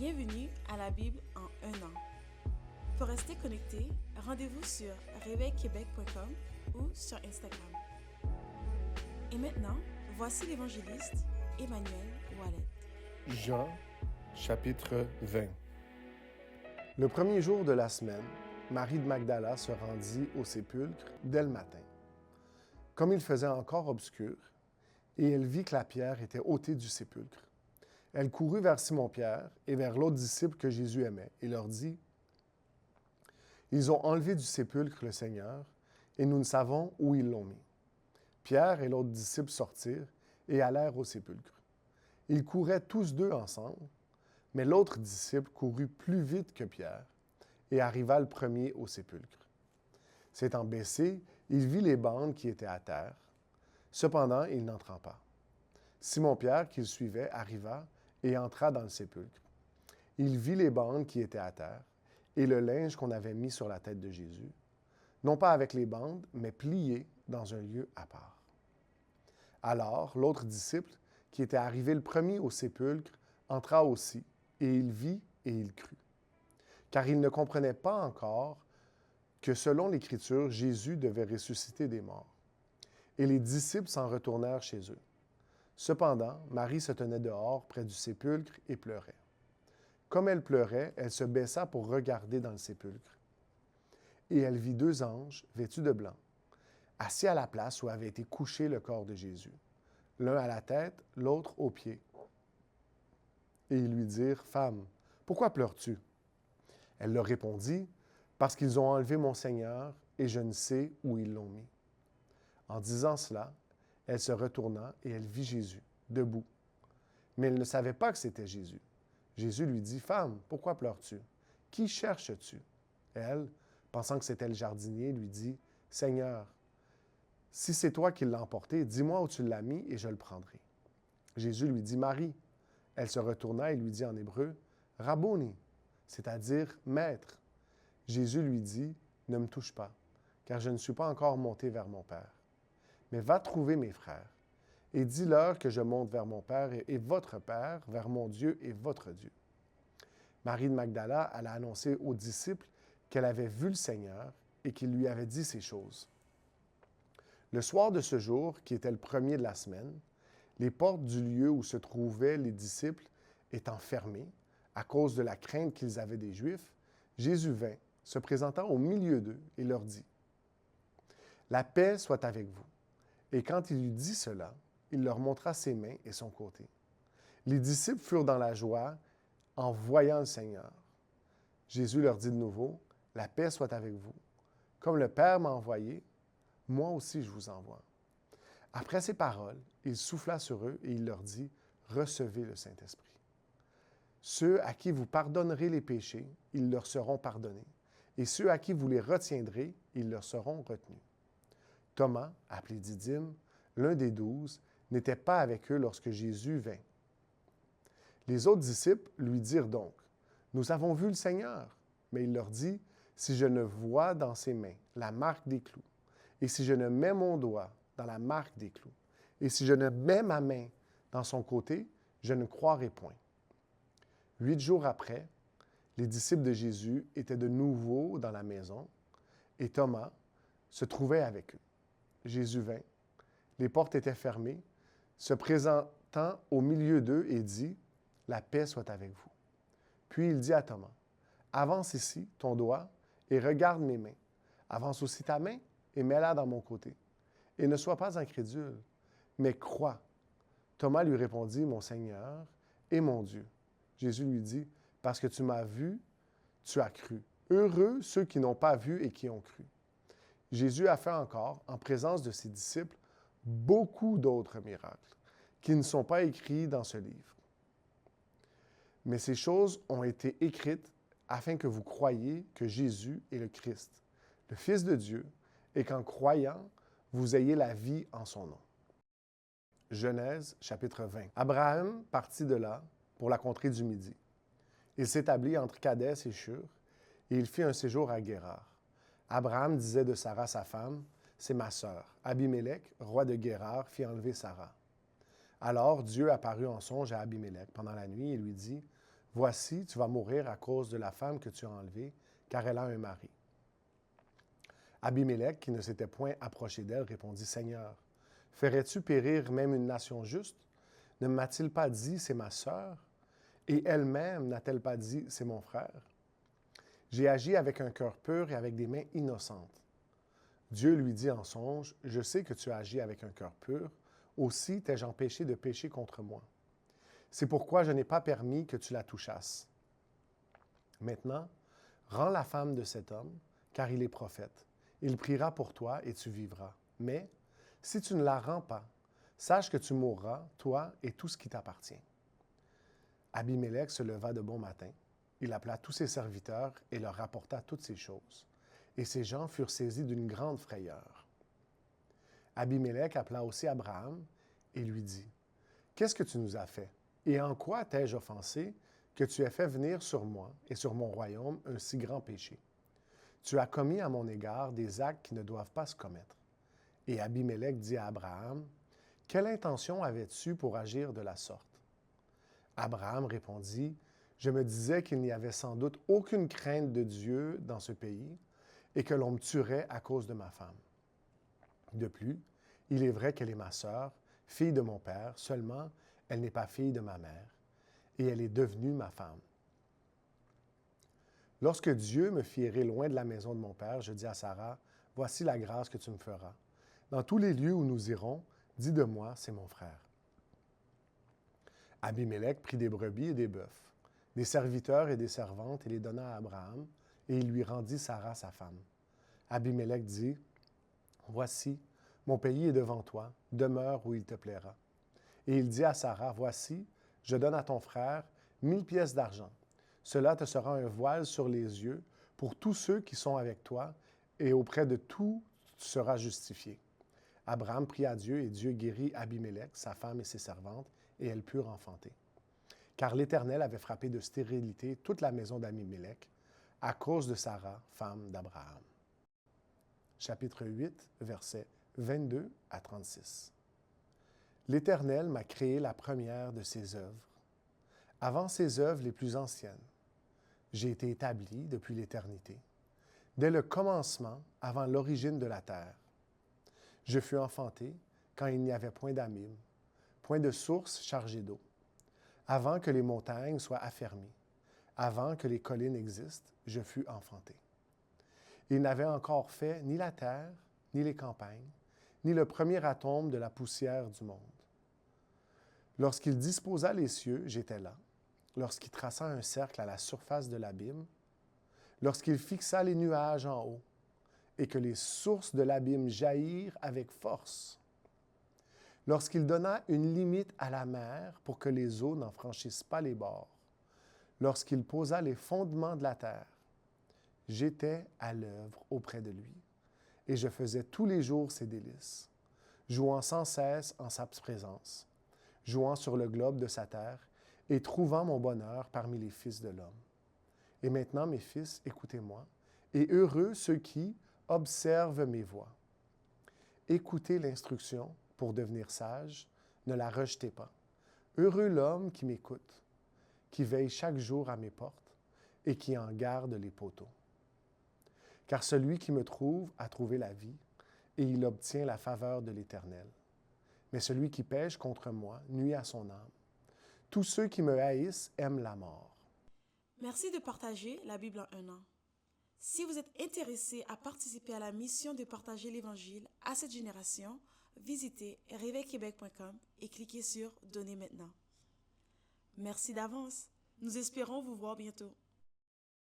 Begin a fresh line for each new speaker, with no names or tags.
Bienvenue à la Bible en un an. Pour rester connecté, rendez-vous sur réveilquebec.com ou sur Instagram. Et maintenant, voici l'évangéliste Emmanuel Wallet.
Jean, chapitre 20. Le premier jour de la semaine, Marie de Magdala se rendit au sépulcre dès le matin, comme il faisait encore obscur, et elle vit que la pierre était ôtée du sépulcre. Elle courut vers Simon-Pierre et vers l'autre disciple que Jésus aimait, et leur dit, « Ils ont enlevé du sépulcre le Seigneur, et nous ne savons où ils l'ont mis. » Pierre et l'autre disciple sortirent et allèrent au sépulcre. Ils couraient tous deux ensemble, mais l'autre disciple courut plus vite que Pierre et arriva le premier au sépulcre. S'étant baissé, il vit les bandes qui étaient à terre. Cependant, il n'entra pas. Simon-Pierre, qui le suivait, arriva et entra dans le sépulcre. Il vit les bandes qui étaient à terre et le linge qu'on avait mis sur la tête de Jésus, non pas avec les bandes, mais plié dans un lieu à part. Alors, l'autre disciple, qui était arrivé le premier au sépulcre, entra aussi, et il vit et il crut. Car il ne comprenait pas encore que selon l'Écriture, Jésus devait ressusciter des morts. Et les disciples s'en retournèrent chez eux. Cependant, Marie se tenait dehors, près du sépulcre, et pleurait. Comme elle pleurait, elle se baissa pour regarder dans le sépulcre. Et elle vit deux anges, vêtus de blanc, assis à la place où avait été couché le corps de Jésus, l'un à la tête, l'autre aux pieds. Et ils lui dirent, « Femme, pourquoi pleures-tu? » Elle leur répondit, « Parce qu'ils ont enlevé mon Seigneur, et je ne sais où ils l'ont mis. » En disant cela, elle se retourna et elle vit Jésus, debout. Mais elle ne savait pas que c'était Jésus. Jésus lui dit, « Femme, pourquoi pleures-tu? Qui cherches-tu? » Elle, pensant que c'était le jardinier, lui dit, « Seigneur, si c'est toi qui l'as emporté, dis-moi où tu l'as mis et je le prendrai. » Jésus lui dit, « Marie. » Elle se retourna et lui dit en hébreu, « Rabboni », c'est-à-dire « Maître. » Jésus lui dit, « Ne me touche pas, car je ne suis pas encore monté vers mon Père. Mais va trouver mes frères, et dis-leur que je monte vers mon Père et votre Père, vers mon Dieu et votre Dieu. » Marie de Magdala alla annoncer aux disciples qu'elle avait vu le Seigneur et qu'il lui avait dit ces choses. Le soir de ce jour, qui était le premier de la semaine, les portes du lieu où se trouvaient les disciples étant fermées, à cause de la crainte qu'ils avaient des Juifs, Jésus vint, se présentant au milieu d'eux, et leur dit, « La paix soit avec vous. » Et quand il eut dit cela, il leur montra ses mains et son côté. Les disciples furent dans la joie en voyant le Seigneur. Jésus leur dit de nouveau, « La paix soit avec vous. Comme le Père m'a envoyé, moi aussi je vous envoie. » Après ces paroles, il souffla sur eux et il leur dit, « Recevez le Saint-Esprit. Ceux à qui vous pardonnerez les péchés, ils leur seront pardonnés. Et ceux à qui vous les retiendrez, ils leur seront retenus. » Thomas, appelé Didyme, l'un des 12, n'était pas avec eux lorsque Jésus vint. Les autres disciples lui dirent donc, « Nous avons vu le Seigneur. » Mais il leur dit, « Si je ne vois dans ses mains la marque des clous, et si je ne mets mon doigt dans la marque des clous, et si je ne mets ma main dans son côté, je ne croirai point. » 8 jours après, les disciples de Jésus étaient de nouveau dans la maison, et Thomas se trouvait avec eux. Jésus vint, les portes étaient fermées, se présentant au milieu d'eux et dit, « La paix soit avec vous. » Puis il dit à Thomas, « Avance ici ton doigt et regarde mes mains. Avance aussi ta main et mets-la dans mon côté. Et ne sois pas incrédule, mais crois. » Thomas lui répondit, « Mon Seigneur et mon Dieu. » Jésus lui dit, « Parce que tu m'as vu, tu as cru. Heureux ceux qui n'ont pas vu et qui ont cru. » Jésus a fait encore, en présence de ses disciples, beaucoup d'autres miracles qui ne sont pas écrits dans ce livre. Mais ces choses ont été écrites afin que vous croyiez que Jésus est le Christ, le Fils de Dieu, et qu'en croyant, vous ayez la vie en son nom. Genèse, chapitre 20. Abraham partit de là pour la contrée du Midi. Il s'établit entre Kadès et Shur, et il fit un séjour à Guérar. Abraham disait de Sarah, sa femme, « C'est ma sœur. » Abimélec, roi de Guérar, fit enlever Sarah. Alors Dieu apparut en songe à Abimélec pendant la nuit et lui dit, « Voici, tu vas mourir à cause de la femme que tu as enlevée, car elle a un mari. » Abimélec, qui ne s'était point approché d'elle, répondit, « Seigneur, ferais-tu périr même une nation juste? Ne m'a-t-il pas dit, c'est ma sœur? Et elle-même n'a-t-elle pas dit, c'est mon frère? J'ai agi avec un cœur pur et avec des mains innocentes. » Dieu lui dit en songe, « Je sais que tu as agi avec un cœur pur, aussi t'ai-je empêché de pécher contre moi. C'est pourquoi je n'ai pas permis que tu la touchasses. Maintenant, rends la femme de cet homme, car il est prophète. Il priera pour toi et tu vivras. Mais, si tu ne la rends pas, sache que tu mourras, toi et tout ce qui t'appartient. » Abimélec se leva de bon matin. Il appela tous ses serviteurs et leur rapporta toutes ces choses. Et ces gens furent saisis d'une grande frayeur. Abimélec appela aussi Abraham et lui dit, « Qu'est-ce que tu nous as fait? Et en quoi t'ai-je offensé que tu aies fait venir sur moi et sur mon royaume un si grand péché? Tu as commis à mon égard des actes qui ne doivent pas se commettre. » Et Abimélec dit à Abraham, « Quelle intention avais-tu pour agir de la sorte? » Abraham répondit, « Je me disais qu'il n'y avait sans doute aucune crainte de Dieu dans ce pays et que l'on me tuerait à cause de ma femme. De plus, il est vrai qu'elle est ma sœur, fille de mon père, seulement elle n'est pas fille de ma mère, et elle est devenue ma femme. Lorsque Dieu me fit errer loin de la maison de mon père, je dis à Sarah, « Voici la grâce que tu me feras. Dans tous les lieux où nous irons, dis de moi, c'est mon frère. » Abimélec prit des brebis et des bœufs, des serviteurs et des servantes, et les donna à Abraham, et il lui rendit Sarah sa femme. Abimélec dit, « Voici, mon pays est devant toi, demeure où il te plaira. » Et il dit à Sarah, « Voici, je donne à ton frère 1000 pièces d'argent. Cela te sera un voile sur les yeux pour tous ceux qui sont avec toi, et auprès de tout tu seras justifié. » Abraham pria Dieu, et Dieu guérit Abimélec, sa femme et ses servantes, et elles purent enfanter. Car l'Éternel avait frappé de stérilité toute la maison d'Abimélec à cause de Sarah, femme d'Abraham. Chapitre 8, versets 22 à 36. L'Éternel m'a créé la première de ses œuvres, avant ses œuvres les plus anciennes. J'ai été établi depuis l'éternité, dès le commencement, avant l'origine de la terre. Je fus enfanté quand il n'y avait point d'abîme, point de source chargée d'eau, avant que les montagnes soient affermies, avant que les collines existent, je fus enfanté. Il n'avait encore fait ni la terre, ni les campagnes, ni le premier atome de la poussière du monde. Lorsqu'il disposa les cieux, j'étais là. Lorsqu'il traça un cercle à la surface de l'abîme, lorsqu'il fixa les nuages en haut, et que les sources de l'abîme jaillirent avec force, lorsqu'il donna une limite à la mer pour que les eaux n'en franchissent pas les bords, lorsqu'il posa les fondements de la terre, j'étais à l'œuvre auprès de lui, et je faisais tous les jours ses délices, jouant sans cesse en sa présence, jouant sur le globe de sa terre, et trouvant mon bonheur parmi les fils de l'homme. Et maintenant, mes fils, écoutez-moi, et heureux ceux qui observent mes voies. Écoutez l'instruction pour devenir sage, ne la rejetez pas. Heureux l'homme qui m'écoute, qui veille chaque jour à mes portes et qui en garde les poteaux. Car celui qui me trouve a trouvé la vie, et il obtient la faveur de l'Éternel. Mais celui qui pêche contre moi nuit à son âme. Tous ceux qui me haïssent aiment la mort.
Merci de partager la Bible en un an. Si vous êtes intéressé à participer à la mission de partager l'Évangile à cette génération, visitez réveilquebec.com et cliquez sur « Donner maintenant ». Merci d'avance. Nous espérons vous voir bientôt.